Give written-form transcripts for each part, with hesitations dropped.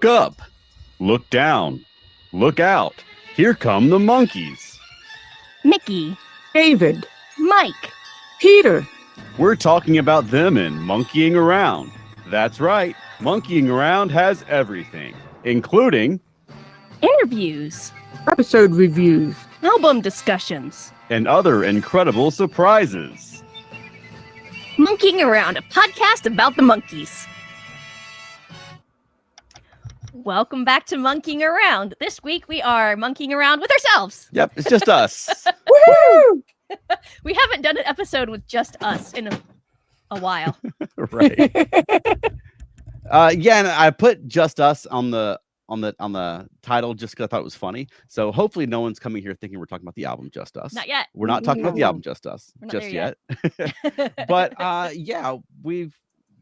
Look up, look down, look out. Here come the Monkees. Mickey, David, Mike, Peter. We're talking about them in Monkeeing Around. That's right, Monkeeing Around has everything, including interviews, Episode reviews. album discussions. and other incredible surprises. Monkeeing Around, a podcast about the Monkees. Welcome back to Monkeeing Around. This week we are monkeying around with ourselves. Yep, it's just us. Woohoo! We haven't done an episode with just us in a while. Right. Yeah, and I put just us on the title just because I thought it was funny. So hopefully no one's coming here thinking we're talking about the album Just Us. Not yet. We're not talking about the No. album Just Us We're not just there yet. But yeah,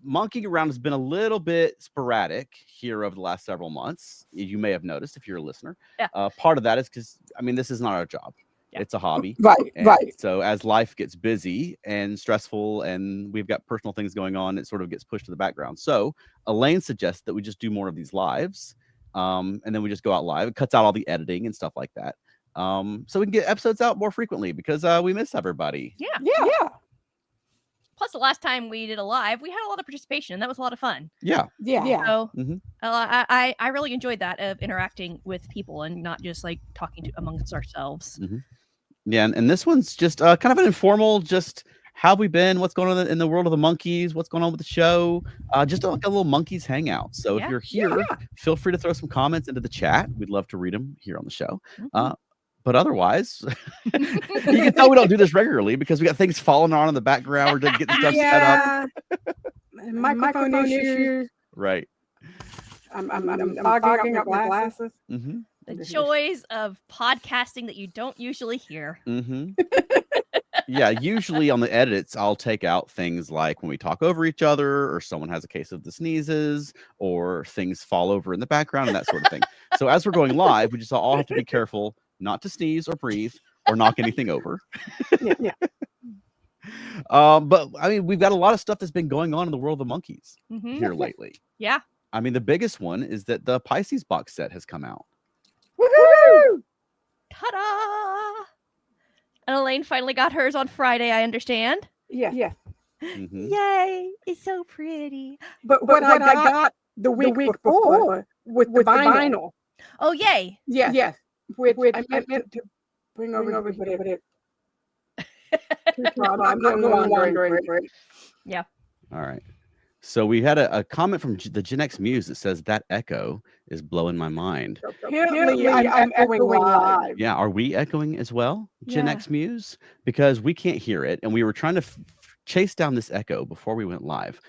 Monkeying Around has been a little bit sporadic here over the last several months. You may have noticed if you're a listener. Yeah. Part of that is because this is not our job. Yeah. It's a hobby. Right, And right. so as life gets busy and stressful and we've got personal things going on, it sort of gets pushed to the background. So Elaine suggests that we just do more of these lives. And then we just go out live. It cuts out all the editing and stuff like that. So we can get episodes out more frequently because we miss everybody. Yeah. Plus, the last time we did a live, we had a lot of participation, and that was a lot of fun. Yeah. So Mhm. I really enjoyed that of interacting with people and not just like talking to amongst ourselves. Yeah. And this one's just kind of an informal, just how have we been? What's going on in the world of the Monkees? What's going on with the show? Just like a little Monkees hangout. So Yeah. if you're here, feel free to throw some comments into the chat. We'd love to read them here on the show. But otherwise, you can tell we don't do this regularly because we got things falling on in the background. We're just getting stuff set up. Microphone issues. Right. I'm fogging up my glasses. Mm-hmm. The joys of podcasting that you don't usually hear. Mm-hmm. Yeah, usually on the edits, I'll take out things like when we talk over each other or someone has a case of the sneezes or things fall over in the background and that sort of thing. So as we're going live, we just all have to be careful not to sneeze or breathe or knock anything over. Yeah. But we've got a lot of stuff that's been going on in the world of the Monkees Mhm. here lately. Yeah. The biggest one is that the Pisces box set has come out. Woohoo! Ta-da! And Elaine finally got hers on Friday, I understand. Yeah. Mhm. Yay! It's so pretty. But what I got the week before with the vinyl. Oh, yay! Yes. Which I meant to bring over, but it. I'm going wandering. Yeah. All right. So we had a comment from the Gen X Muse that says that echo is blowing my mind. Apparently, I'm echoing live. Yeah, are we echoing as well, Gen Yeah. X Muse? Because we can't hear it, and we were trying to chase down this echo before we went live.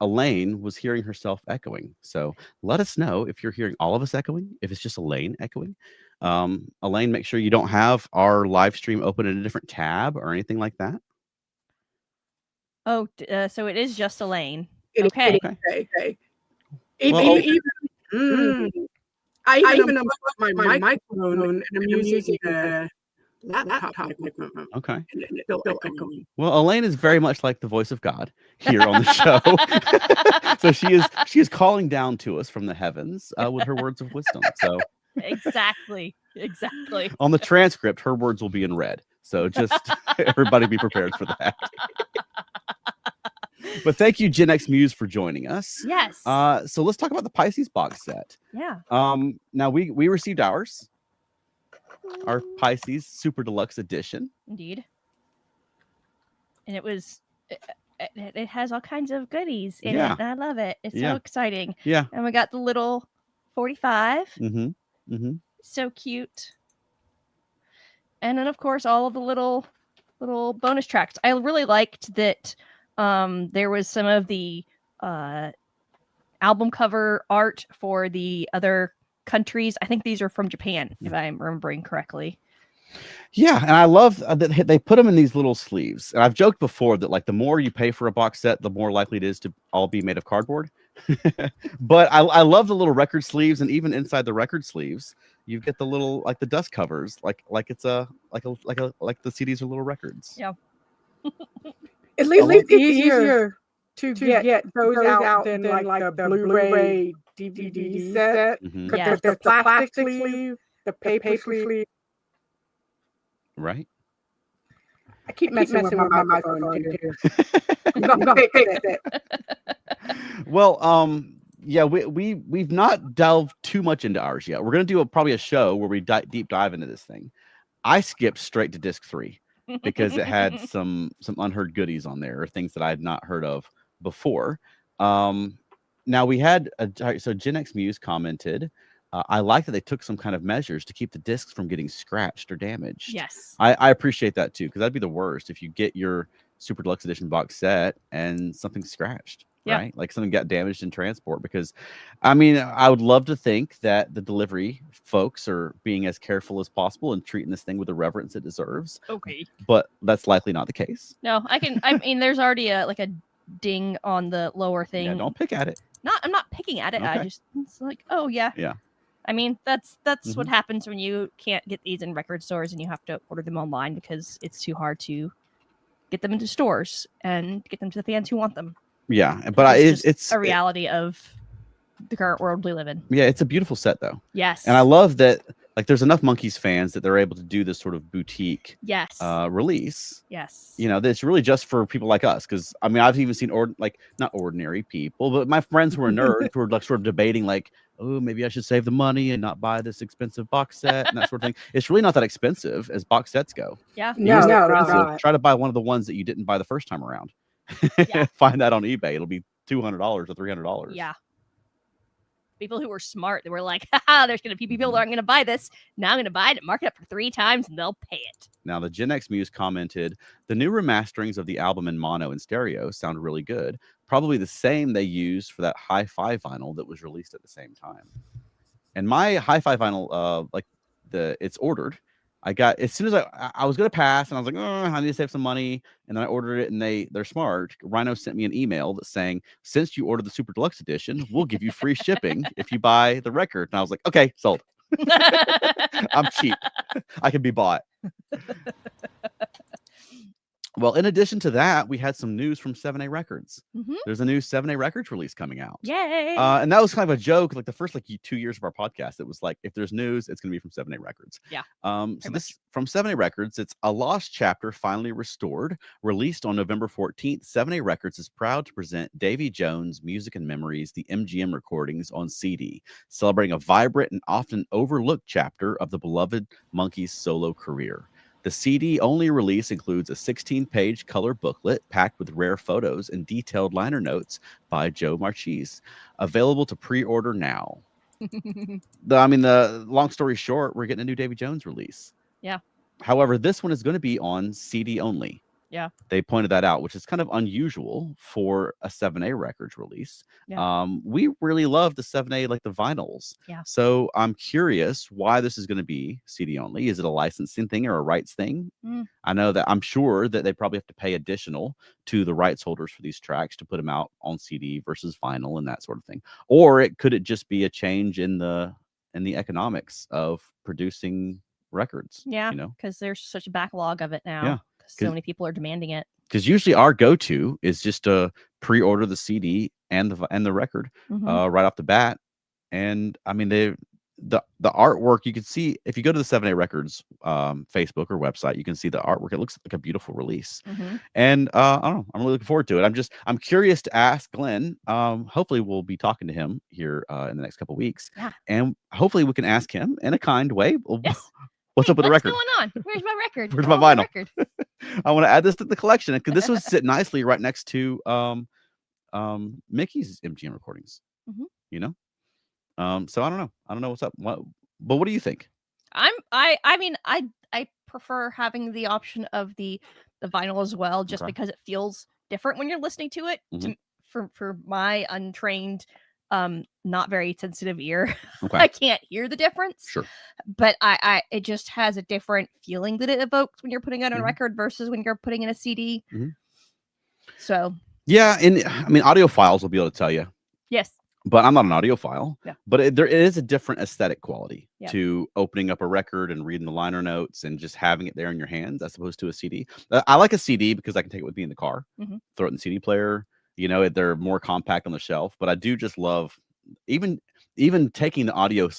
Elaine was hearing herself echoing, so let us know if you're hearing all of us echoing, if it's just Elaine echoing. Elaine, make sure you don't have our live stream open in a different tab or anything like that. Oh, so it is just Elaine. Okay. Okay. I even unplugged my microphone and I'm using a laptop microphone. Okay. And it's still echoing. Well, Elaine is very much like the voice of God here on the show. So she is calling down to us from the heavens with her words of wisdom. So Exactly. on the transcript, her words will be in red. So just everybody be prepared for that. But thank you, Gen X Muse, for joining us. Yes. So let's talk about the Pisces box set. Yeah. Now we received ours, our Pisces Super Deluxe Edition. Indeed. And it has all kinds of goodies in Yeah. it. And I love it. It's Yeah. so exciting. Yeah. And we got the little 45. Mm-hmm. Mm-hmm. So cute. And then of course all of the little bonus tracks. I really liked that there was some of the album cover art for the other countries. I think these are from Japan, if I'm remembering correctly. Yeah, and I love that they put them in these little sleeves. And I've joked before that like the more you pay for a box set, the more likely it is to all be made of cardboard. But I love the little record sleeves, and even inside the record sleeves, you get the little like the dust covers, like it's like the CDs are little records. Yeah. At least it's easier to get those out than like the Blu-ray DVD set. Mhm. Because the plastic sleeve, the paper sleeve. Right. I keep messing with my microphone too. I'm gonna fix it. Well, yeah, we've not delved too much into ours yet. We're gonna do probably a show where we deep dive into this thing. I skipped straight to disc 3 because it had some unheard goodies on there, or things that I had not heard of before. Now we had so Gen X Muse commented, I like that they took some kind of measures to keep the discs from getting scratched or damaged. Yes. I appreciate that too, because that'd be the worst if you get your Super Deluxe Edition box set and something's scratched. Yeah. Right? Like something got damaged in transport. Because I mean, I would love to think that the delivery folks are being as careful as possible and treating this thing with the reverence it deserves. Okay. But that's likely not the case. No, I mean, there's already a ding on the lower thing. Yeah, don't pick at it. I'm not picking at it. Okay. It's like, oh yeah. Yeah. I mean, that's what happens when you can't get these in record stores and you have to order them online because it's too hard to get them into stores and get them to the fans who want them. Yeah, but it's a reality of the current world we live in. Yeah, it's a beautiful set though. Yes. And I love that, like, there's enough Monkees fans that they're able to do this sort of boutique release. Yes. You know, that's really just for people like us. Because I mean, I've even seen not ordinary people, but my friends who are nerds who are like sort of debating, like, oh, maybe I should save the money and not buy this expensive box set and that sort of thing. It's really not that expensive as box sets go. Yeah. No. Try to buy one of the ones that you didn't buy the first time around. Yeah. Find that on eBay. It'll be $200 or $300. Yeah. People who were smart, they were like, haha, there's going to be people that aren't going to buy this. Now I'm going to buy it, mark it up for 3 times, and they'll pay it. Now, the Gen X Muse commented, the new remasterings of the album in mono and stereo sound really good. Probably the same they used for that hi-fi vinyl that was released at the same time. And my hi-fi vinyl, it's ordered. I got, as soon as I was going to pass, and I was like, oh, I need to save some money. And then I ordered it, and they're smart. Rhino sent me an email that's saying, since you ordered the Super Deluxe Edition, we'll give you free shipping if you buy the record. And I was like, okay, sold. I'm cheap. I can be bought. Well, in addition to that, we had some news from 7A Records. There's a new 7A Records release coming out. Yay! And that was kind of a joke. Like the first 2 years of our podcast, it was like, if there's news, it's going to be from 7A Records. Yeah. So this from 7A Records, it's A Lost Chapter Finally Restored, released on November 14th. 7A Records is proud to present Davy Jones' Music and Memories, the MGM recordings on CD, celebrating a vibrant and often overlooked chapter of the beloved Monkees' solo career. The CD-only release includes a 16-page color booklet packed with rare photos and detailed liner notes by Joe Marchese. Available to pre-order now. The long story short, we're getting a new Davy Jones release. Yeah. However, this one is going to be on CD only. Yeah. They pointed that out, which is kind of unusual for a 7A Records release. Yeah. We really love the 7A, like the vinyls. Yeah. So I'm curious why this is going to be CD only. Is it a licensing thing or a rights thing? I know that I'm sure that they probably have to pay additional to the rights holders for these tracks to put them out on CD versus vinyl and that sort of thing. Or could it just be a change in the economics of producing records? Yeah. You know, because there's such a backlog of it now. Yeah. So many people are demanding it. Because usually our go-to is just to pre-order the CD and the record right off the bat. And I mean, the artwork you can see if you go to the 7A Records Facebook or website, you can see the artwork. It looks like a beautiful release. And I don't know, I'm really looking forward to it. I'm curious to ask Glenn. Hopefully we'll be talking to him here in the next couple of weeks. Yeah. And hopefully we can ask him in a kind way. Yes. What's up with the record? What's going on? Where's my record? Where's my vinyl? Record? I want to add this to the collection because this would sit nicely right next to Mickey's MGM recordings. You know, so I don't know. I don't know what's up. But what do you think? I mean, I prefer having the option of the vinyl as well, just because it feels different when you're listening to it. For my untrained, not very sensitive ear, I can't hear the difference. Sure. But it just has a different feeling that it evokes when you're putting on a record versus when you're putting in a CD. So yeah, and I mean, audiophiles will be able to tell you. Yes. But I'm not an audiophile. Yeah. But there is a different aesthetic quality to opening up a record and reading the liner notes and just having it there in your hands as opposed to a CD. I like a CD because I can take it with me in the car, throw it in the CD player. They're more compact on the shelf. But I do just love even taking the audio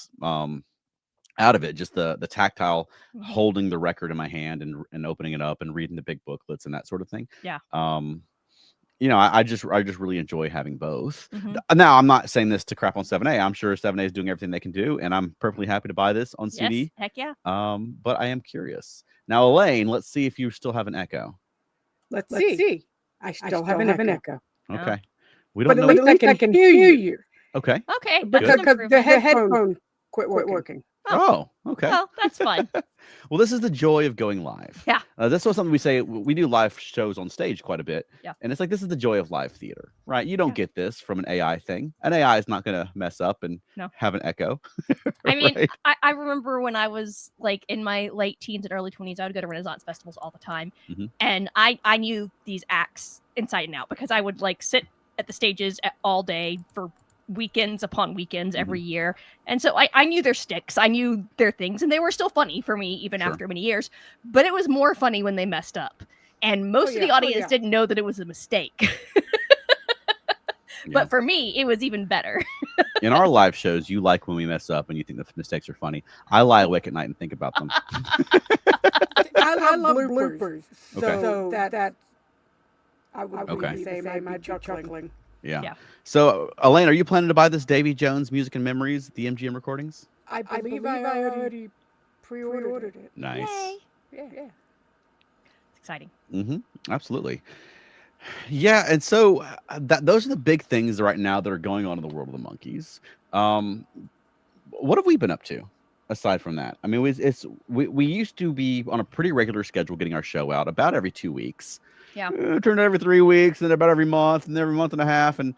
out of it, just the tactile holding the record in my hand and opening it up and reading the big booklets and that sort of thing. Yeah. I just really enjoy having both. Now, I'm not saying this to crap on 7A. I'm sure 7A is doing everything they can do, and I'm perfectly happy to buy this on CD. Yes, heck yeah. But I am curious. Now, Elaine, let's see if you still have an echo. Let's see. I still have an echo. Okay. We don't but know. at least I can hear you. Okay. Okay. Because the headphone quit working. Oh, okay. Well, that's fun. Well, this is the joy of going live. Yeah. That's also something we say. We do live shows on stage quite a bit. Yeah. And it's like, this is the joy of live theater, right? You don't get this from an AI thing. An AI is not going to mess up and have an echo. I mean, I remember when I was like in my late teens and early 20s, I would go to Renaissance festivals all the time. And I knew these acts inside and out because I would like sit at the stages all day for weekends upon weekends every year. And so I knew their sticks, I knew their things, and they were still funny for me even after many years. But it was more funny when they messed up. And most of the audience didn't know that it was a mistake. But for me, it was even better. In our live shows, you like when we mess up and you think the mistakes are funny. I lie awake at night and think about them. I love bloopers. Okay. So that I would say my chuckling. Yeah. So, Elaine, are you planning to buy this Davy Jones Music and Memories, the MGM recordings? I believe I already pre-ordered it. Nice. Yay. Yeah. It's exciting. Absolutely. Yeah, and so those are the big things right now that are going on in the world of the Monkees. What have we been up to aside from that? I mean, we used to be on a pretty regular schedule getting our show out about every 2 weeks. Yeah. Turned out every 3 weeks, and then about every month, and every month and a half. And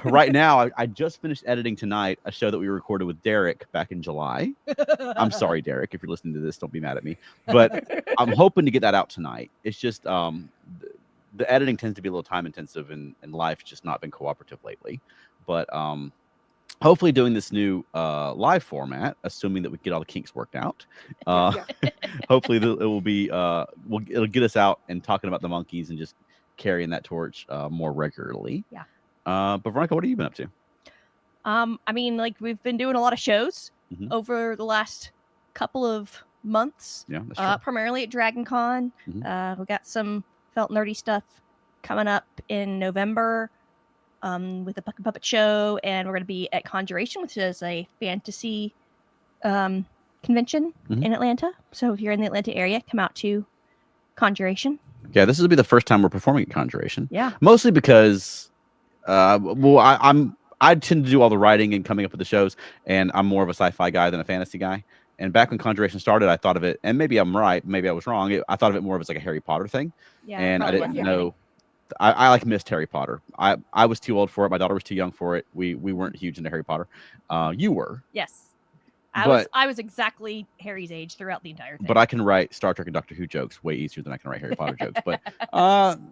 right now, I just finished editing tonight a show that we recorded with Derek back in July. I'm sorry, Derek, if you're listening to this, don't be mad at me. But I'm hoping to get that out tonight. It's just the editing tends to be a little time intensive, and life's just not been cooperative lately. But hopefully doing this new live format, assuming that we get all the kinks worked out, hopefully it will be it'll get us out and talking about the Monkees and just carrying that torch more regularly. Yeah. But Veronica, what have you been up to? I mean, like we've been doing a lot of shows over the last couple of months. Yeah, that's true. Primarily at Dragon Con. We got some felt nerdy stuff coming up in November. With the Puppet Show, and we're going to be at Conjuration, which is a fantasy convention in Atlanta. So if you're in the Atlanta area, come out to Conjuration. Yeah, this will be the first time we're performing at Conjuration. Yeah, mostly because, I tend to do all the writing and coming up with the shows, and I'm more of a sci-fi guy than a fantasy guy. And back when Conjuration started, I thought of it, and maybe I'm right, maybe I was wrong. I thought of it more of as like a Harry Potter thing, and I didn't know. I like missed Harry Potter. I was too old for it. My daughter was too young for it. We weren't huge into Harry Potter. You were. Yes. I was exactly Harry's age throughout the entire thing. But I can write Star Trek and Doctor Who jokes way easier than I can write Harry Potter jokes. But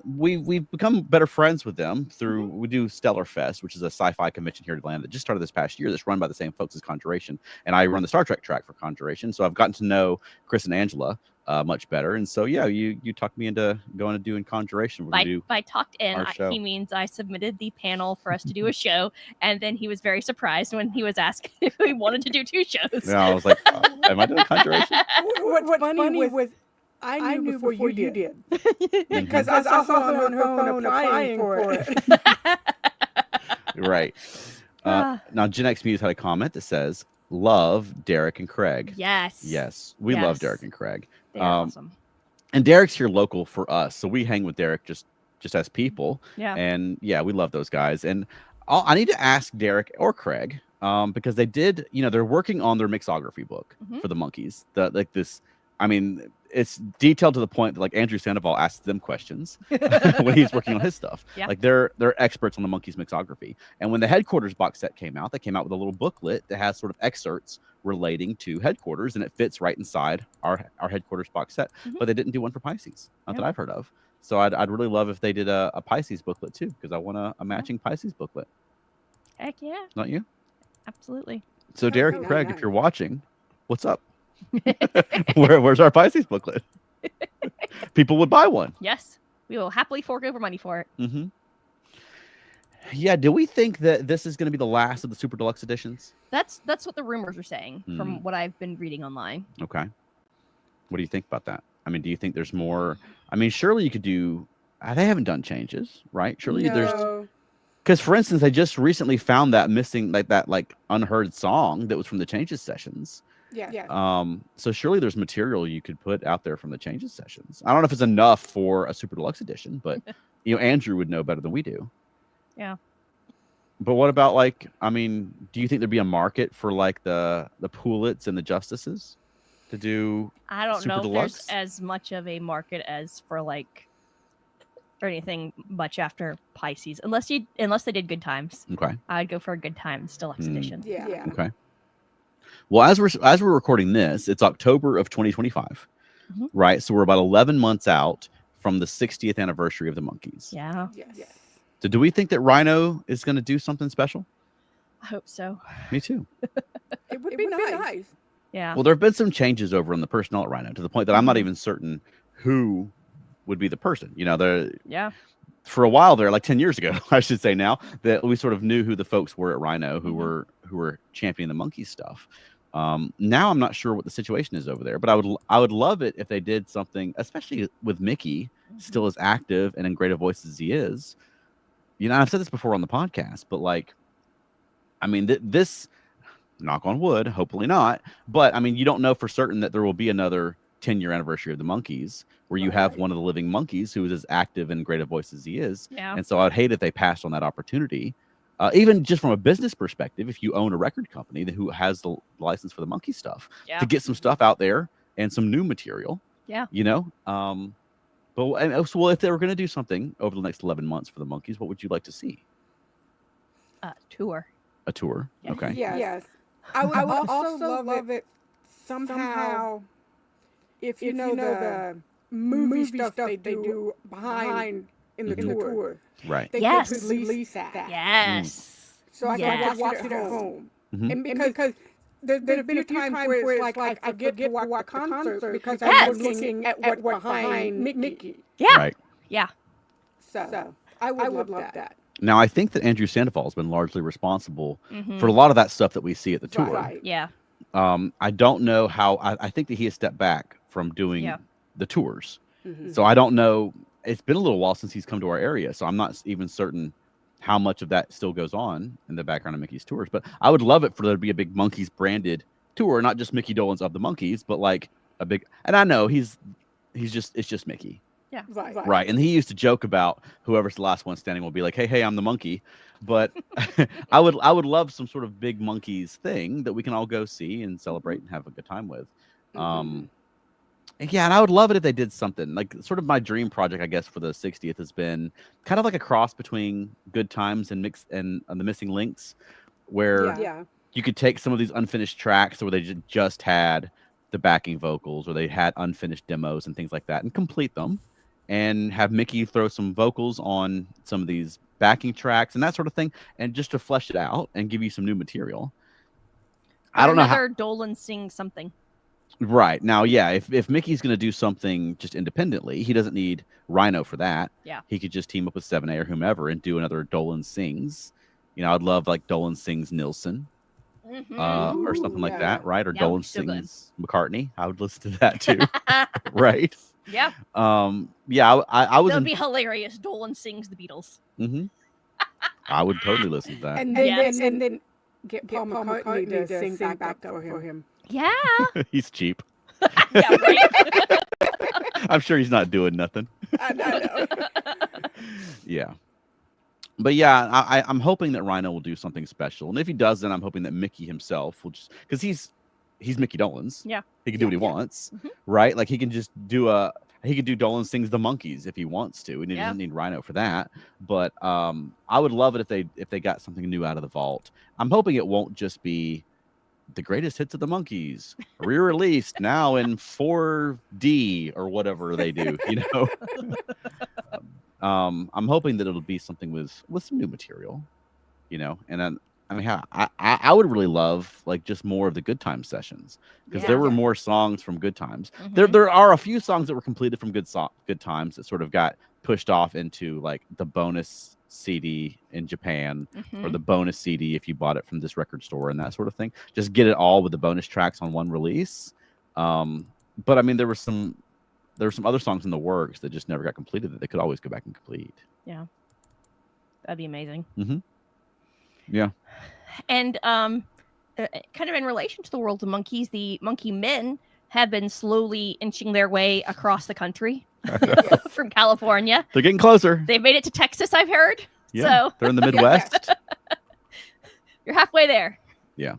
we've become better friends with them through we do Stellar Fest, which is a sci-fi convention here in Atlanta that just started this past year. That's run by the same folks as Conjuration, and I run the Star Trek track for Conjuration. So I've gotten to know Chris and Angela much better, and so you talked me into going and doing Conjuration. By talked in, he means I submitted the panel for us to do a show, and then he was very surprised when he was asked if we wanted to do 2 shows. Yeah, I was like, am I doing Conjuration? What's funny was I knew before you did. Because I saw on her phone applying for it. Right. Now, Gen X Muse had a comment that says, love Derek and Craig. Yes. We love Derek and Craig. They're awesome. And Derek's here local for us, so we hang with Derek just as people. Yeah. And yeah, we love those guys. And I need to ask Derek or Craig because they did, they're working on their mixography book for the Monkees. It's detailed to the point that like Andrew Sandoval asks them questions when he's working on his stuff. Yeah. Like they're experts on the Monkees mixography. And when the Headquarters box set came out, they came out with a little booklet that has sort of excerpts relating to Headquarters, and it fits right inside our Headquarters box set. But they didn't do one for Pisces, not that I've heard of. So I'd really love if they did a Pisces booklet too, because I want a matching Pisces booklet. Heck yeah. Not you? Absolutely. So Derek and Craig, if you're watching, what's up? Where's our Pisces booklet? People would buy one. Yes, we will happily fork over money for it. Yeah, do we think that this is going to be the last of the Super Deluxe editions? That's what the rumors are saying from what I've been reading online. Okay. What do you think about that? I mean, do you think there's more? I mean, surely you could do. They haven't done changes, right? Surely there's. Because, for instance, they just recently found that missing, that unheard song that was from the Changes sessions. Yeah. So surely there's material you could put out there from the Changes sessions. I don't know if it's enough for a Super Deluxe edition, but Andrew would know better than we do. Yeah. But what about I mean, do you think there'd be a market for the Poolits and the Justices to do? I don't Super know Deluxe? if there's as much of a market as for or anything much after Pisces, unless they did Good Times. Okay. I'd go for a Good Times Deluxe edition. Yeah. Okay. Well, as we're recording this, it's October of 2025, right? So we're about 11 months out from the 60th anniversary of the Monkees. Yeah. Yes. So do we think that Rhino is going to do something special? I hope so. Me too. It would be nice. Yeah. Well, there have been some changes over on the personnel at Rhino to the point that I'm not even certain who would be the person. For a while there, 10 years ago, I should say now, that we sort of knew who the folks were at Rhino who were championing the Monkees stuff. Now I'm not sure what the situation is over there, but I would love it if they did something, especially with Mickey still as active and in great a voice as he is. I've said this before on the podcast, but I mean, this, knock on wood, hopefully not, but I mean, you don't know for certain that there will be another 10-year anniversary of the Monkees where you have one of the living Monkees who is as active and great a voice as he is. Yeah. And so I'd hate if they passed on that opportunity. Even just from a business perspective, if you own a record company who has the license for the Monkee stuff, to get some stuff out there and some new material. Yeah. But if they were going to do something over the next 11 months for the Monkees, what would you like to see? A tour. A tour. Yes. Okay. Yes. I would also love it somehow if you know the movie stuff they do behind in the tour. Right. They could release that. Yes. So I can watch it at home. And because there's been a few times where it's I forget to watch the concert because I was looking at what's behind Mickey. Yeah. Right. Yeah. So I would love that. Now, I think that Andrew Sandoval has been largely responsible for a lot of that stuff that we see at the tour. Right. Yeah. I don't know how. I think that he has stepped back from doing the tours. So I don't know. It's been a little while since he's come to our area, so I'm not even certain how much of that still goes on in the background of Mickey's tours. But I would love it for there to be a big Monkees branded tour, not just Mickey Dolenz of the Monkees, but a big. And I know it's just Mickey. Yeah. Right. And he used to joke about whoever's the last one standing will be like, hey, I'm the monkey. But I would love some sort of big Monkees thing that we can all go see and celebrate and have a good time with. And I would love it if they did something sort of my dream project, I guess, for the 60th has been kind of like a cross between Good Times and the Missing Links, where you could take some of these unfinished tracks where they just had the backing vocals or they had unfinished demos and things like that and complete them and have Mickey throw some vocals on some of these backing tracks and that sort of thing, and just to flesh it out and give you some new material. I don't know how Dolan sings something. Right. Now, if Mickey's going to do something just independently, he doesn't need Rhino for that. Yeah. He could just team up with 7A or whomever and do another Dolan Sings. I'd love Dolan Sings Nilsson or something like that, right? Or Dolan Sings McCartney. I would listen to that too. Right? Yeah. I was. That'd be hilarious. Dolan Sings the Beatles. I would totally listen to that. And then get Paul McCartney to sing back for him. Yeah. He's cheap. Yeah, right? I'm sure he's not doing nothing. I know. Yeah. But I'm hoping that Rhino will do something special. And if he does, then I'm hoping that Mickey himself will just, because he's Mickey Dolenz. Yeah. He can do what he wants. Right? He can just he could do Dolan Sings the Monkees if he wants to, and he doesn't need Rhino for that. But I would love it if they got something new out of the vault. I'm hoping it won't just be the greatest hits of the Monkees, re-released now in 4D or whatever they do, I'm hoping that it'll be something with some new material, and then I would really love just more of the Good Times sessions, because there were more songs from Good Times. There are a few songs that were completed from Good Times that sort of got pushed off into the bonus CD in Japan, or the bonus CD if you bought it from this record store and that sort of thing. Just get it all with the bonus tracks on one release. But I mean, there were some other songs in the works that just never got completed that they could always go back and complete. Yeah, that'd be amazing. Yeah. And kind of in relation to the world of Monkees, the Monkee Men have been slowly inching their way across the country from California. They're getting closer. They've made it to Texas, I've heard. Yeah, so they're in the Midwest. You're halfway there. Yeah.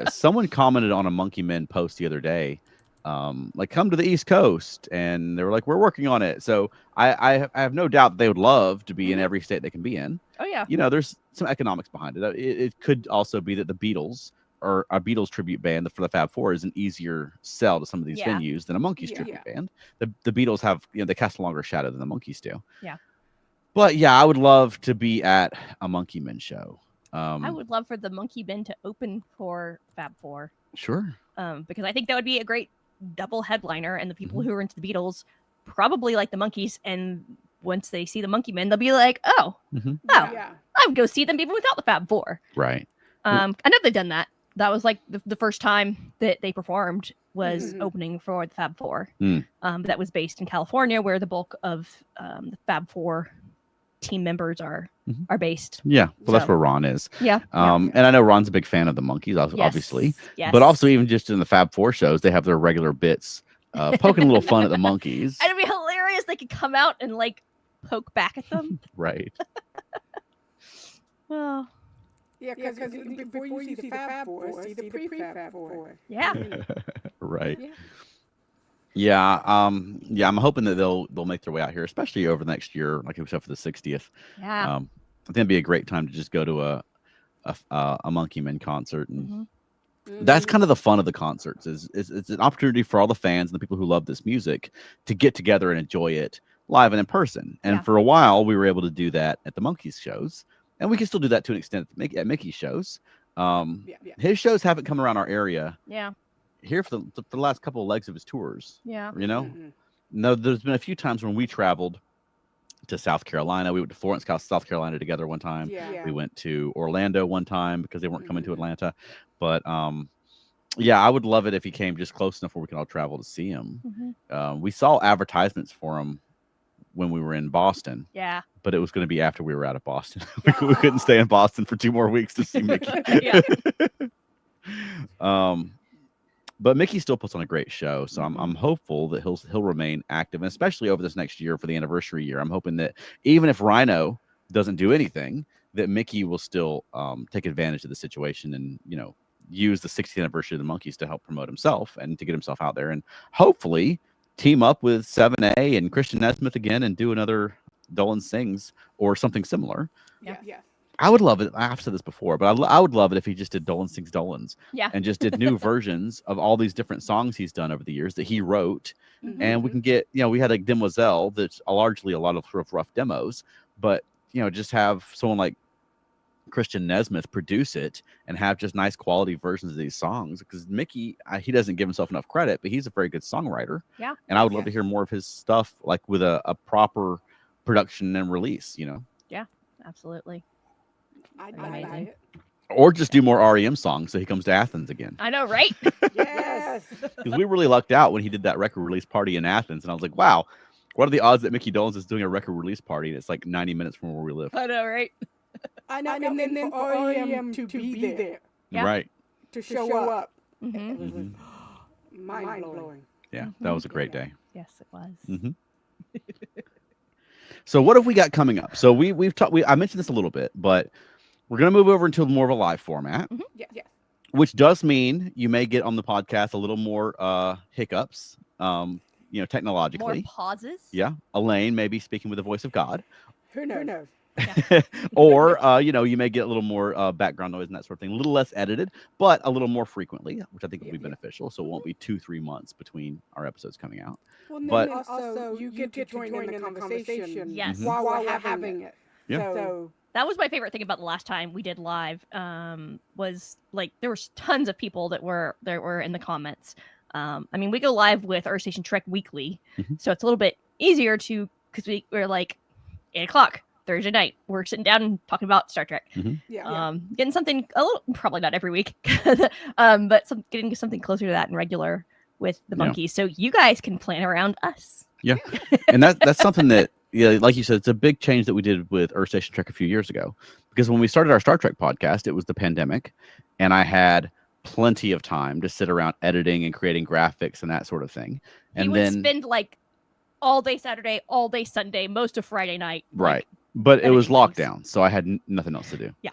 Someone commented on a Monkee Men post the other day, like, come to the East Coast, and they were like, we're working on it. So I have no doubt that they would love to be in every state they can be in. Oh yeah. You know, there's some economics behind it. It could also be that the Beatles, or a Beatles tribute band for the Fab Four, is an easier sell to some of these venues than a Monkees tribute band. The Beatles have, they cast a longer shadow than the Monkees do. Yeah. But yeah, I would love to be at a Monkee Men show. I would love for the Monkee Men to open for Fab Four. Sure. Because I think that would be a great double headliner, and the people who are into the Beatles probably like the Monkees, and once they see the Monkee Men, they'll be like, I would go see them even without the Fab Four. Right. I know they've done that. That was like the first time that they performed was opening for the Fab Four. That was based in California, where the bulk of the Fab Four team members are based. Yeah, well, that's where Ron is. Yeah. And I know Ron's a big fan of the Monkees, obviously. Yes. But also, even just in the Fab Four shows, they have their regular bits, poking a little fun at the Monkees. And it'd be hilarious. They could come out and like poke back at them. Right. Well. Yeah, because before you see the Fab Four, see the pre-Fab Four. Yeah. Right. Yeah. I'm hoping that they'll make their way out here, especially over the next year, like we said, for the 60th. Yeah. I think it'd be a great time to just go to a Monkee Men concert, and that's kind of the fun of the concerts. It's an opportunity for all the fans and the people who love this music to get together and enjoy it live and in person. And for a while, we were able to do that at the Monkees shows. And we can still do that to an extent at Mickey's shows. His shows haven't come around our area. Yeah. Here for the last couple of legs of his tours. Yeah. You know? No, there's been a few times when we traveled to South Carolina. We went to Florence, South Carolina together one time. Yeah. We went to Orlando one time because they weren't coming to Atlanta. But I would love it if he came just close enough where we can all travel to see him. We saw advertisements for him when we were in Boston. Yeah. But it was going to be after we were out of Boston. we couldn't stay in Boston for 2 more weeks to see Mickey. But Mickey still puts on a great show, so I'm hopeful that he'll remain active, and especially over this next year for the anniversary year. I'm hoping that even if Rhino doesn't do anything, that Mickey will still take advantage of the situation and use the 60th anniversary of the Monkees to help promote himself and to get himself out there, and hopefully team up with 7A and Christian Nesmith again and do another Dolan Sings or something similar. Yeah. I would love it. I've said this before, but I would love it if he just did Dolan Sings Dolans. Yeah. And just did new versions of all these different songs he's done over the years that he wrote. And we can get, we had a Demoiselle that's largely a lot of sort of rough demos, but, just have someone like Christian Nesmith produce it and have just nice quality versions of these songs. Because Mickey, he doesn't give himself enough credit, but he's a very good songwriter. Yeah. And I would love to hear more of his stuff, like with a proper production and release, Yeah, absolutely. I'd buy it. Or just do more REM songs so he comes to Athens again. I know, right? Yes. Because we really lucked out when he did that record release party in Athens. And I was like, wow, what are the odds that Mickey Dolenz is doing a record release party and it's like 90 minutes from where we live? I know, right? I know, and then for REM to be there. Yeah. Right. To show up. Mm-hmm. It was mind-blowing. Yeah, that was a great day. Yes, it was. So what have we got coming up? So we've talked. I mentioned this a little bit, but we're going to move over into more of a live format, Yeah. which does mean you may get on the podcast a little more hiccups, technologically. More pauses. Yeah, Elaine may be speaking with the voice of God. Who knows? Or you may get a little more background noise and that sort of thing, a little less edited, but a little more frequently, which I think will be beneficial. So it won't be 2-3 months between our episodes coming out. Well, but also you get to join in the conversation Yes. while we're having it. Yeah. So That was my favorite thing about the last time we did live. Was like there was tons of people that were in the comments. We go live with Earth Station Trek weekly, so it's a little bit easier to because we're like 8:00. Thursday night, we're sitting down and talking about Star Trek. Getting something a little, probably not every week, but getting something closer to that and regular with the Monkees. So you guys can plan around us. Yeah. And that's something that, like you said, it's a big change that we did with Earth Station Trek a few years ago. Because when we started our Star Trek podcast, it was the pandemic, and I had plenty of time to sit around editing and creating graphics and that sort of thing. And you would spend like all day Saturday, all day Sunday, most of Friday night. Right. But it was lockdown, so I had nothing else to do. Yeah.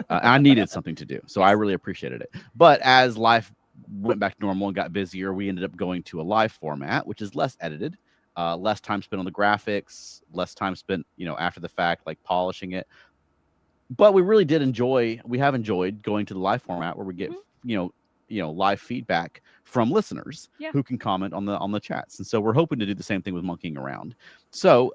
I needed something to do, so I really appreciated it. But as life went back to normal and got busier, we ended up going to a live format, which is less edited, less time spent on the graphics, less time spent, after the fact, like polishing it. But we really have enjoyed going to the live format where we get, live feedback from listeners who can comment on the chats. And so we're hoping to do the same thing with Monkeeing Around. So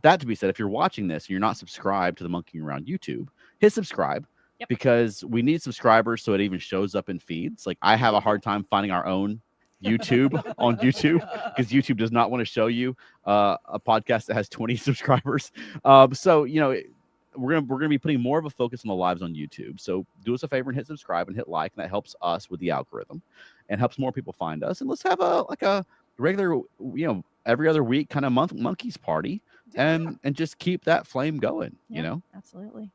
that to be said, if you're watching this and you're not subscribed to the Monkeeing Around YouTube, hit subscribe because we need subscribers so it even shows up in feeds. Like I have a hard time finding our own YouTube on YouTube because YouTube does not want to show you a podcast that has 20 subscribers. So, we're gonna be putting more of a focus on the lives on YouTube. So do us a favor and hit subscribe and hit like, and that helps us with the algorithm and helps more people find us. And let's have a regular, every other week kind of Monkees party and just keep that flame going. Absolutely.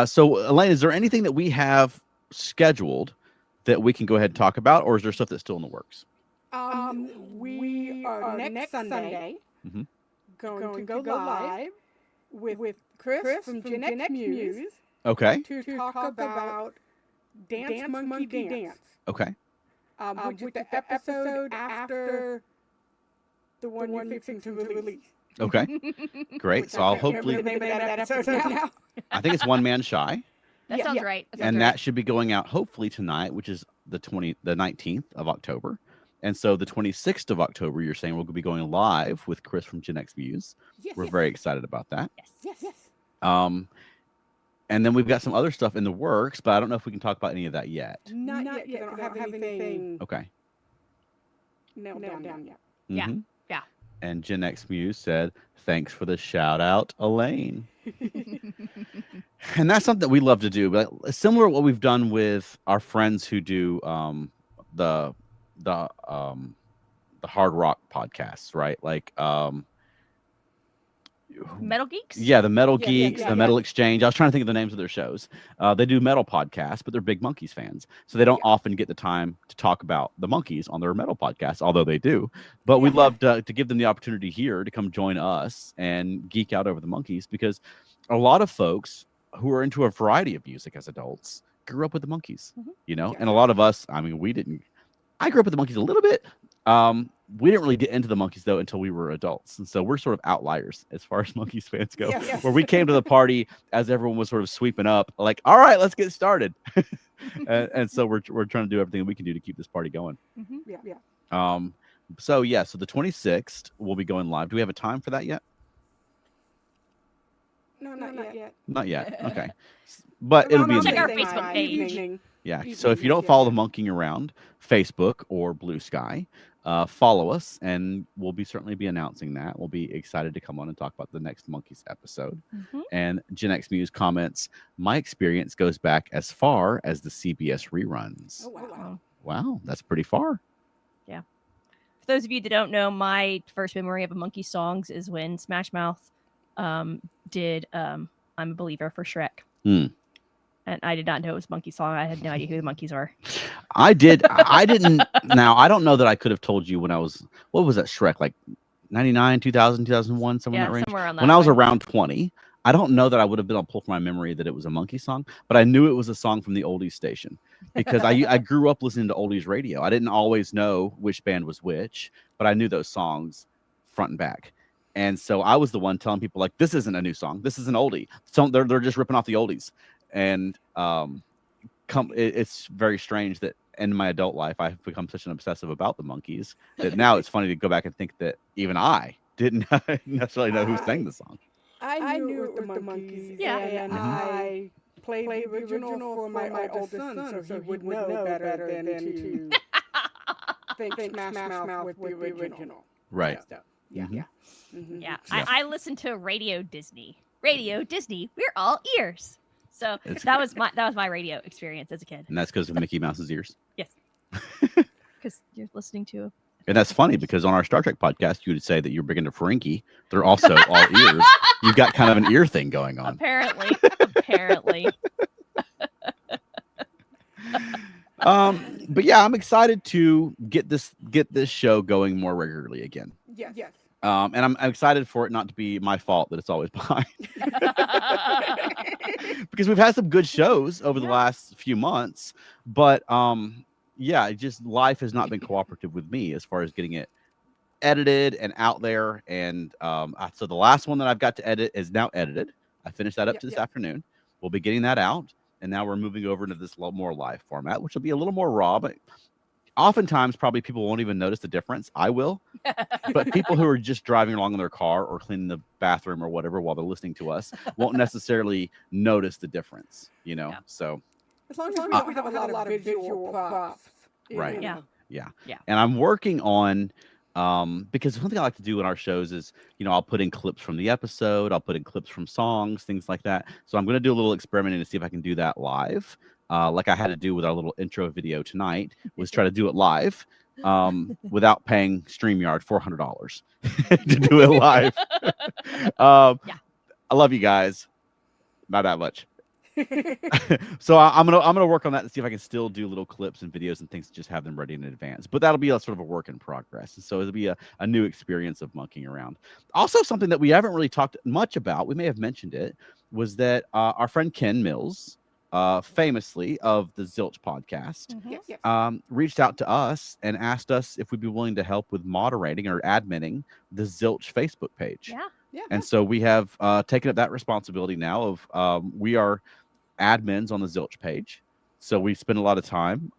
So Elaine, is there anything that we have scheduled that we can go ahead and talk about, or is there stuff that's still in the works? We are next Sunday going to go live with Chris from Gen X Muse. Okay. To talk about Dance Monkey Dance. Okay. Which is the episode after the one you're fixing to release. Okay. Great. So I'll hopefully. The name of that episode now. I think it's One Man Shy. That sounds right. That should be going out hopefully tonight, which is the 19th of October. And so the 26th of October, you're saying we'll be going live with Chris from Gen X Muse. We're very excited about that. Yes. And then we've got some other stuff in the works, but I don't know if we can talk about any of that yet. Not yet. I don't have anything. Okay. Nailed down yet. Mm-hmm. Yeah. And Gen X Muse said, "Thanks for the shout out, Elaine." And that's something that we love to do, but similar to what we've done with our friends who do the hard rock podcasts, right? Like Metal Geeks? Yeah, the Metal Geeks, the Metal Exchange. I was trying to think of the names of their shows. They do metal podcasts, but they're big Monkees fans. So they don't often get the time to talk about the Monkees on their metal podcast, although they do. But we'd love to give them the opportunity here to come join us and geek out over the Monkees, because a lot of folks who are into a variety of music as adults grew up with the Monkees, and a lot of us, we didn't. I grew up with the Monkees a little bit. We didn't really get into the Monkees though until we were adults, and so we're sort of outliers as far as Monkees fans go. Where we came to the party as everyone was sort of sweeping up, like, all right, let's get started. and so we're trying to do everything we can do to keep this party going. So the 26th we'll be going live. Do we have a time for that yet? No, not yet. Not yet. Okay, but it'll be check our Facebook page. Evening. Yeah. So if you don't follow the Monkeeing Around Facebook or Blue Sky, follow us, and we'll certainly be announcing that. We'll be excited to come on and talk about the next Monkees episode. And Gen X Muse comments, "My experience goes back as far as the CBS reruns." Oh, wow. Wow, that's pretty far. Yeah. For those of you that don't know, my first memory of a Monkees songs is when Smash Mouth did "I'm a Believer" for Shrek. And I did not know it was a Monkee song. I had no idea who the Monkees are. I didn't. Now, I don't know that I could have told you when I was, what was that Shrek, like 99, 2000, 2001, somewhere in that range? Somewhere around that when I was around 20, I don't know that I would have been able to pull from my memory that it was a Monkee song, but I knew it was a song from the oldies station because I grew up listening to oldies radio. I didn't always know which band was which, but I knew those songs front and back. And so I was the one telling people, like, this isn't a new song. This is an oldie. So they're just ripping off the oldies. And it's very strange that in my adult life I've become such an obsessive about the Monkees that now it's funny to go back and think that even I didn't necessarily know who sang the song. I knew it was the Monkees. And I played the original for my oldest son, so he would know better than to think Smash Mouth with the original. Right. Yeah. Mhm. Yeah. Mhm. Yeah, Yeah. I listen to Radio Disney. Radio Disney, we're all ears. So It's- that was my radio experience as a kid. And that's because of Mickey Mouse's ears. Yes, because you're listening to. And that's funny because on our Star Trek podcast, you would say that you're big into Ferengi. They're also all ears. You've got kind of an ear thing going on. Apparently. But yeah, I'm excited to get this show going more regularly again. Yes. Yes. And I'm excited for it not to be my fault that it's always behind. Because we've had some good shows over the last few months, but yeah, just life has not been cooperative with me as far as getting it edited and out there. And so the last one that I've got to edit is now edited. I finished that up to this afternoon. We'll be getting that out, and now we're moving over into this more live format, which will be a little more raw, but oftentimes probably people won't even notice the difference. I will, but people who are just driving along in their car or cleaning the bathroom or whatever while they're listening to us won't necessarily notice the difference, you know. So as long as we don't have a lot of visual props, right? Yeah. And I'm working on because one thing I like to do in our shows is, you know, I'll put in clips from the episode, I'll put in clips from songs, things like that. So I'm going to do a little experimenting to see if I can do that live. Like I had to do with our little intro video tonight, was try to do it live without paying StreamYard $400 to do it live. I love you guys. Not that much. So I'm gonna work on that to see if I can still do little clips and videos and things and just have them ready in advance. But that'll be a sort of a work in progress. And so it'll be a new experience of monkeying around. Also, something that we haven't really talked much about, we may have mentioned it, was that our friend Ken Mills, famously of the Zilch podcast, reached out to us and asked us if we'd be willing to help with moderating or adminning the Zilch Facebook page. And so we have taken up that responsibility now of we are admins on the Zilch page. So we spend a lot of time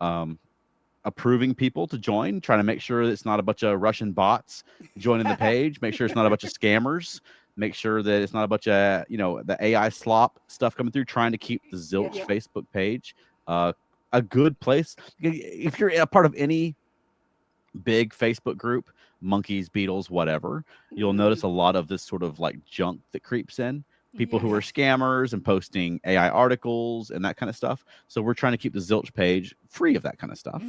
approving people to join, trying to make sure that it's not a bunch of Russian bots joining the page, make sure it's not a bunch of scammers, make sure that it's not a bunch of, you know, the AI slop stuff coming through, trying to keep the Zilch Facebook page a good place. If you're a part of any big Facebook group, Monkees, Beatles, whatever, you'll notice a lot of this sort of like junk that creeps in. People who are scammers and posting AI articles and that kind of stuff. So we're trying to keep the Zilch page free of that kind of stuff,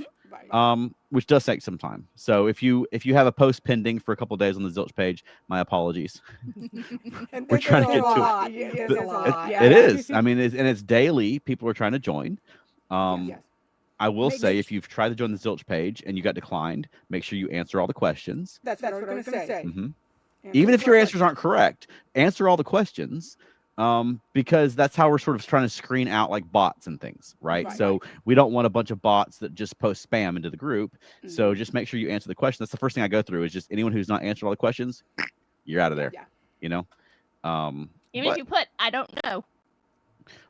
which does take some time. So if you have a post pending for a couple of days on the Zilch page, my apologies. We're trying to get to it. It is. I mean, it's daily. People are trying to join. I will say, if you've tried to join the Zilch page and you got declined, make sure you answer all the questions. That's what I was going to say. Even if your answers aren't correct, answer all the questions, because that's how we're sort of trying to screen out like bots and things, right? So we don't want a bunch of bots that just post spam into the group. So just make sure you answer the question. That's the first thing I go through is just anyone who's not answered all the questions, you're out of there. You know, even if you put I don't know.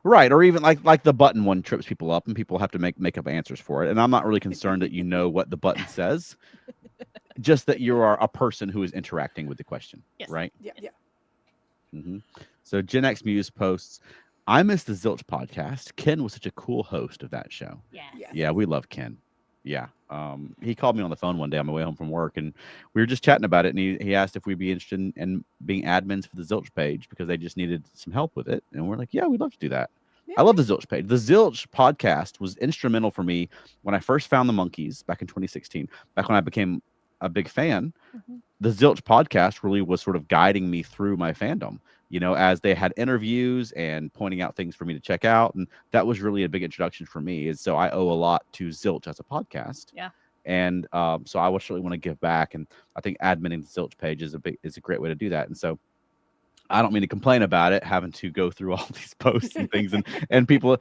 Right, or even like the button one trips people up, and people have to make up answers for it. And I'm not really concerned that you know what the button says, just that you are a person who is interacting with the question, right? So Gen X Muse posts, "I miss the Zilch podcast. Ken was such a cool host of that show." Yeah, we love Ken. Yeah, he called me on the phone one day on my way home from work, and we were just chatting about it. And he asked if we'd be interested in being admins for the Zilch page because they just needed some help with it. And we're like, yeah, we'd love to do that. I love the Zilch page. The Zilch podcast was instrumental for me when I first found the Monkees back in 2016. Back when I became a big fan, the Zilch podcast really was sort of guiding me through my fandom, you know, as they had interviews and pointing out things for me to check out. And that was really a big introduction for me. And so I owe a lot to Zilch as a podcast. And so I really want to give back. And I think adminning the Zilch page is a great way to do that. And so I don't mean to complain about it, having to go through all these posts and things and people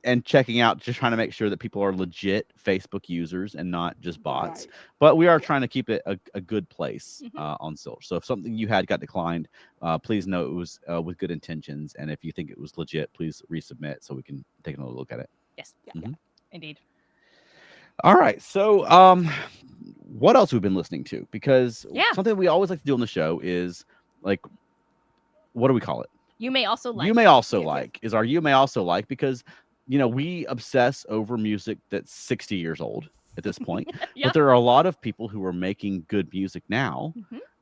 and checking out, just trying to make sure that people are legit Facebook users and not just bots. But we are trying to keep it a good place on Zilch. So if something you had got declined, please know it was with good intentions. And if you think it was legit, please resubmit so we can take another look at it. Yes. Indeed. All right. So what else we've been listening to? Because something we always like to do on the show is like, what do we call it? You may also like. You may also like is our you may also like, because you know we obsess over music that's 60 years old. at this point. Yep. But there are a lot of people who are making good music now.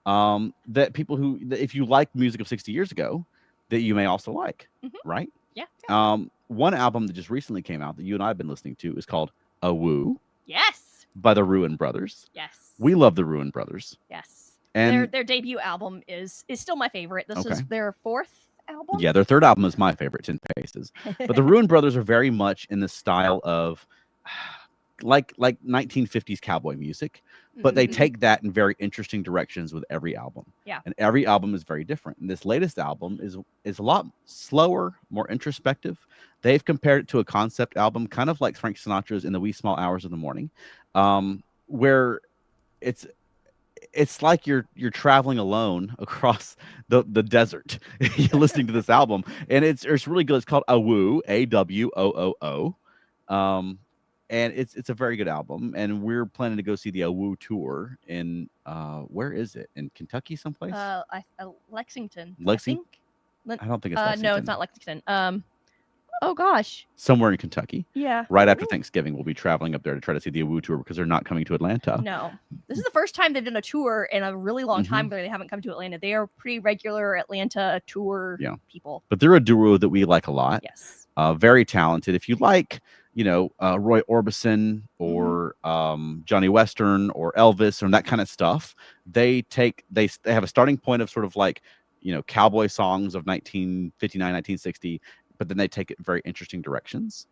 That people who, that if you like music of 60 years ago, that you may also like, right? Yeah. One album that just recently came out that you and I have been listening to is called A Woo Yes. by the Ruin Brothers. Yes. We love the Ruin Brothers. Yes. And their debut album is still my favorite. This is their fourth album. Yeah, their third album is my favorite, 10 Paces. But the Ruin Brothers are very much in the style of like 1950s cowboy music, but they take that in very interesting directions with every album. Yeah. And every album is very different. And this latest album is a lot slower, more introspective. They've compared it to a concept album, kind of like Frank Sinatra's In the Wee Small Hours of the Morning, where it's like you're traveling alone across the desert. You're listening to this album, and it's really good. It's called Awoo, AWOOO. And it's a very good album, and we're planning to go see the Awoo tour in where is it? In Kentucky someplace? Lexington. Lexington? I don't think it's Lexington. No, it's not Lexington. Oh gosh. Somewhere in Kentucky. Yeah. Right after Thanksgiving, we'll be traveling up there to try to see the Awoo tour because they're not coming to Atlanta. No. This is the first time they've done a tour in a really long time where they haven't come to Atlanta. They are pretty regular Atlanta tour people. But they're a duo that we like a lot. Yes. Very talented. If you like, Roy Orbison or Johnny Western or Elvis or that kind of stuff, they have a starting point of sort of like, cowboy songs of 1959, 1960, but then they take it in very interesting directions,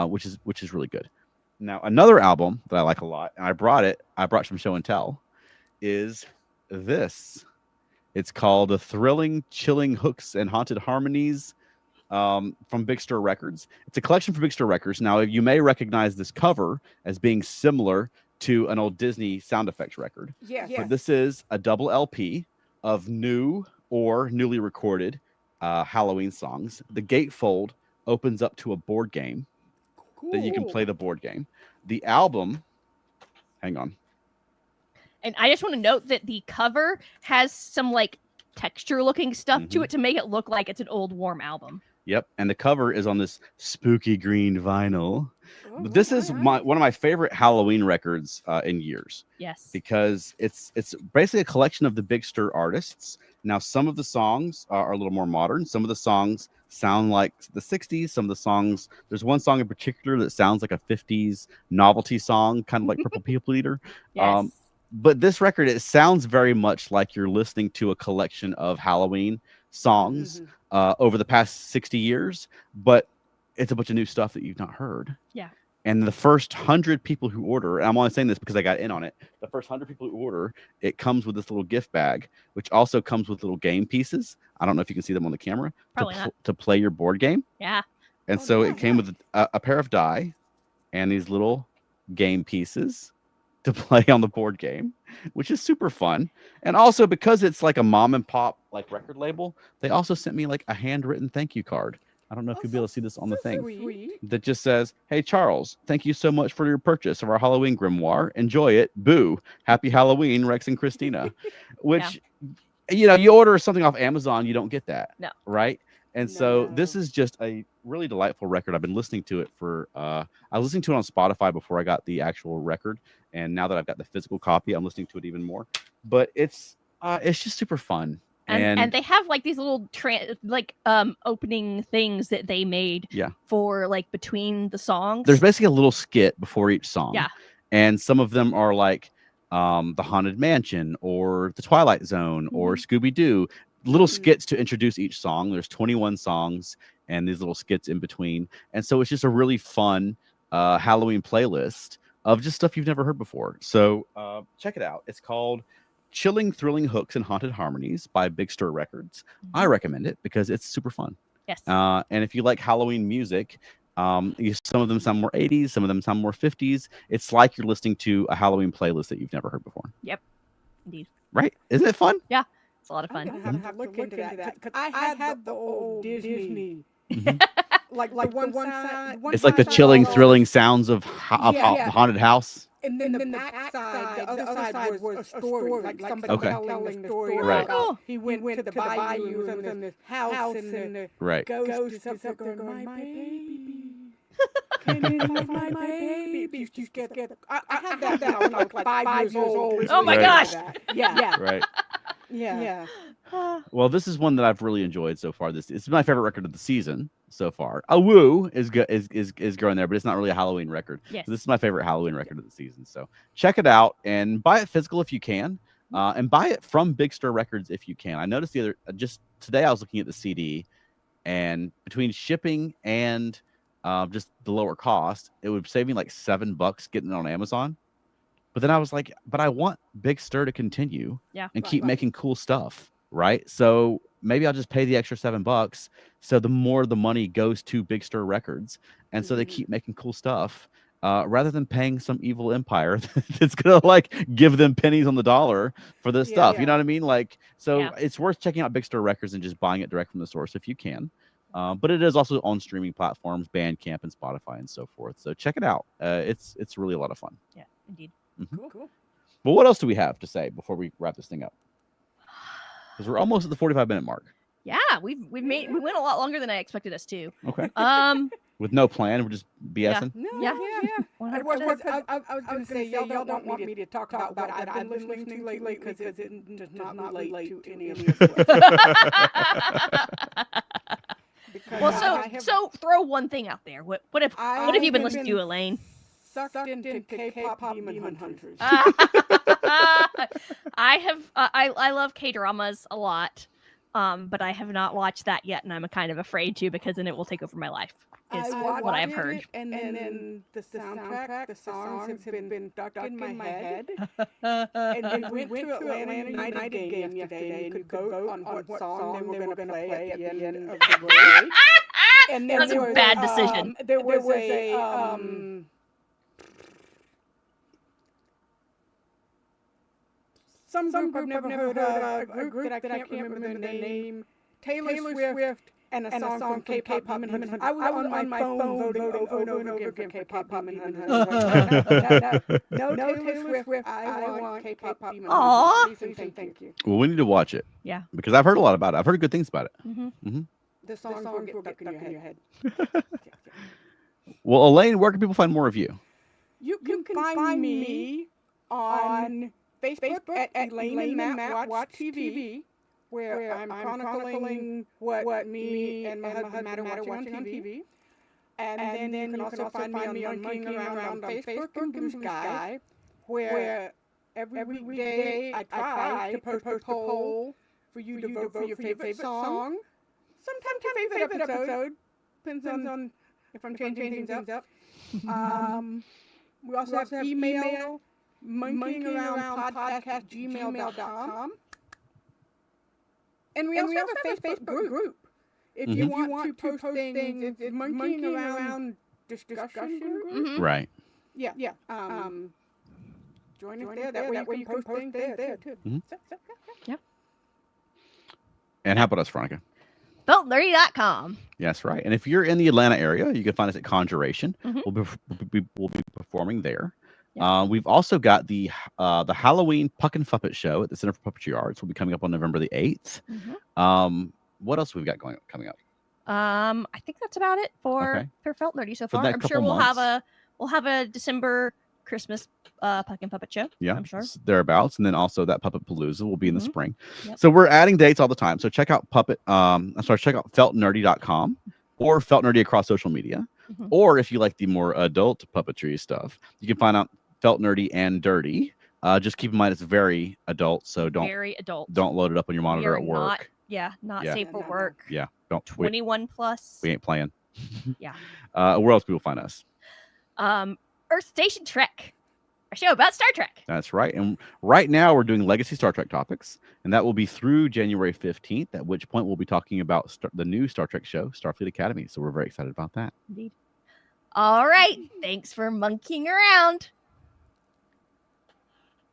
which is really good. Now, another album that I like a lot, and I brought some show and tell, is this. It's called The Thrilling, Chilling Hooks and Haunted Harmonies from Big Stir Records. It's a collection from Big Stir Records. Now, you may recognize this cover as being similar to an old Disney sound effects record. Yes. But this is a double LP of new or newly recorded Halloween songs. The gatefold opens up to a board game that you can play the board game. The album, hang on. And I just want to note that the cover has some like texture looking stuff to it to make it look like it's an old warm album. Yep, and the cover is on this spooky green vinyl. But this is one of my favorite Halloween records in years. Yes. Because it's basically a collection of the Big Stir artists. Now, some of the songs are a little more modern. Some of the songs sound like the 60s. Some of the songs, there's one song in particular that sounds like a 50s novelty song, kind of like Purple People Eater. Yes. But this record, it sounds very much like you're listening to a collection of Halloween songs over the past 60 years, but it's a bunch of new stuff that you've not heard. Yeah. And the first 100 people who order, and I'm only saying this because I got in on it, the first 100 people who order, it comes with this little gift bag, which also comes with little game pieces. I don't know if you can see them on the camera. Probably not. To play your board game. Yeah. And so it came with a pair of die and these little game pieces to play on the board game, which is super fun. And also because it's like a mom and pop like record label, they also sent me like a handwritten thank you card. I don't know if you'll be able to see this on the thing. That just says, "Hey Charles, thank you so much for your purchase of our Halloween grimoire. Enjoy it. Boo. Happy Halloween, Rex and Christina." Which you order something off Amazon, you don't get that. No. Right? And so this is just a really delightful record. I've been listening to it for I was listening to it on Spotify before I got the actual record, and now that I've got the physical copy, I'm listening to it even more. But it's just super fun. And they have like these little opening things that they made for like between the songs. There's basically a little skit before each song. Yeah. And some of them are like the Haunted Mansion or the Twilight Zone or Scooby-Doo. Little skits to introduce each song. There's 21 songs and these little skits in between. And so it's just a really fun Halloween playlist of just stuff you've never heard before. So check it out. It's called Chilling, Thrilling Hooks and Haunted Harmonies by Big Stir Records. I recommend it because it's super fun. Yes. And if you like Halloween music, some of them sound more 80s, some of them sound more 50s. It's like you're listening to a Halloween playlist that you've never heard before. Yep. Indeed. Right? Isn't it fun? Yeah. It's a lot of fun. I'm gonna have to look into that because I had the old Disney. like one side. It's like the chilling, thrilling sounds of the haunted house. And then the back side, the other side was a story, like somebody telling the story. Right. About he went to the bayou and the house and the ghost is up there going, "My baby, can you love my baby?" used to scare the. I had that when I was like 5 years old. Oh my gosh! Yeah. Right. Yeah. Well, this is one that I've really enjoyed so far. This is my favorite record of the season so far. A Woo is growing there, but it's not really a Halloween record. Yes. So this is my favorite Halloween record of the season. So check it out and buy it physical if you can, and buy it from Big Stir Records if you can. I noticed just today I was looking at the CD, and between shipping and just the lower cost, it would save me like $7 getting it on Amazon. But then I was like, but I want Big Stir to continue and keep making cool stuff, right? So maybe I'll just pay the extra $7. So the more the money goes to Big Stir Records, and so they keep making cool stuff, rather than paying some evil empire that's gonna like give them pennies on the dollar for this stuff. You know what I mean? Like, so it's worth checking out Big Stir Records and just buying it direct from the source if you can. But it is also on streaming platforms, Bandcamp and Spotify and so forth. So check it out. It's really a lot of fun. Yeah, indeed. Cool. Well, what else do we have to say before we wrap this thing up? Because we're almost at the 45-minute mark. Yeah, we went a lot longer than I expected us to. Okay. With no plan, we're just BSing. Yeah. I was going to say, y'all don't want me to talk about what I've been listening to lately because it does not relate to any of this. Well, so throw one thing out there. What have you been listening to, Elaine? Sucked into K-pop demon hunters. I love K-dramas a lot, but I have not watched that yet, and I'm kind of afraid to because then it will take over my life. Is what I've heard. And then the soundtrack, the songs have been stuck in my head. And we went to Atlanta United game yesterday, and you could vote on what song they were going to play at the end of the race. And that was a bad decision. There was a some group I've never heard of, a group that I can't remember their name, Taylor Swift, and a song from K-pop Demon Hunters. I was on my phone voting over and over again for K-pop Demon Hunters. No Taylor Swift, I want K-pop Demon Hunters. Please, thank you. Well, we need to watch it. Yeah. Because I've heard a lot about it. I've heard good things about it. The songs will get stuck in your head. Well, Elaine, where can people find more of you? You can find me on Facebook at Elaine and Matt Watch TV, where I'm chronicling what me and my husband Matt are watching on TV. And then you can also find me on Monkeeing Around on Facebook and Blue Sky, where every weekday I try to post a poll for you to vote for your favorite song. Sometimes your favorite episode. Depends on if I'm changing things up. We also have email, monkeyingaroundpodcast@gmail.com. And we also have a Facebook group. If you want to post things, it's Monkeeing Around discussion group. Right. Yeah. Join us there. That way you can post things there too. Yeah. And how about us, Veronica? FeltNerdy.com. Yes, right. And if you're in the Atlanta area, you can find us at Conjuration. We'll be performing there. Yeah. We've also got the Halloween Puck and Puppet Show at the Center for Puppetry Arts. Will be coming up on November the 8th. What else we've got coming up? I think that's about it for Felt Nerdy so far. I'm sure we'll have a December Christmas Puck and Puppet Show. Yeah, I'm sure thereabouts, and then also that Puppet Palooza will be in the spring. Yep. So we're adding dates all the time. So check out check out feltnerdy.com or Felt Nerdy across social media. Or if you like the more adult puppetry stuff, you can find out Felt Nerdy and Dirty. Just keep in mind it's very adult, so don't load it up on your monitor at work. Not safe for work. Yeah, don't 21 plus. We ain't playing. Yeah. Where else people find us? Earth Station Trek, a show about Star Trek. That's right. And right now we're doing Legacy Star Trek topics, and that will be through January 15th, at which point we'll be talking about the new Star Trek show, Starfleet Academy. So we're very excited about that. Indeed. All right. Thanks for monkeying around.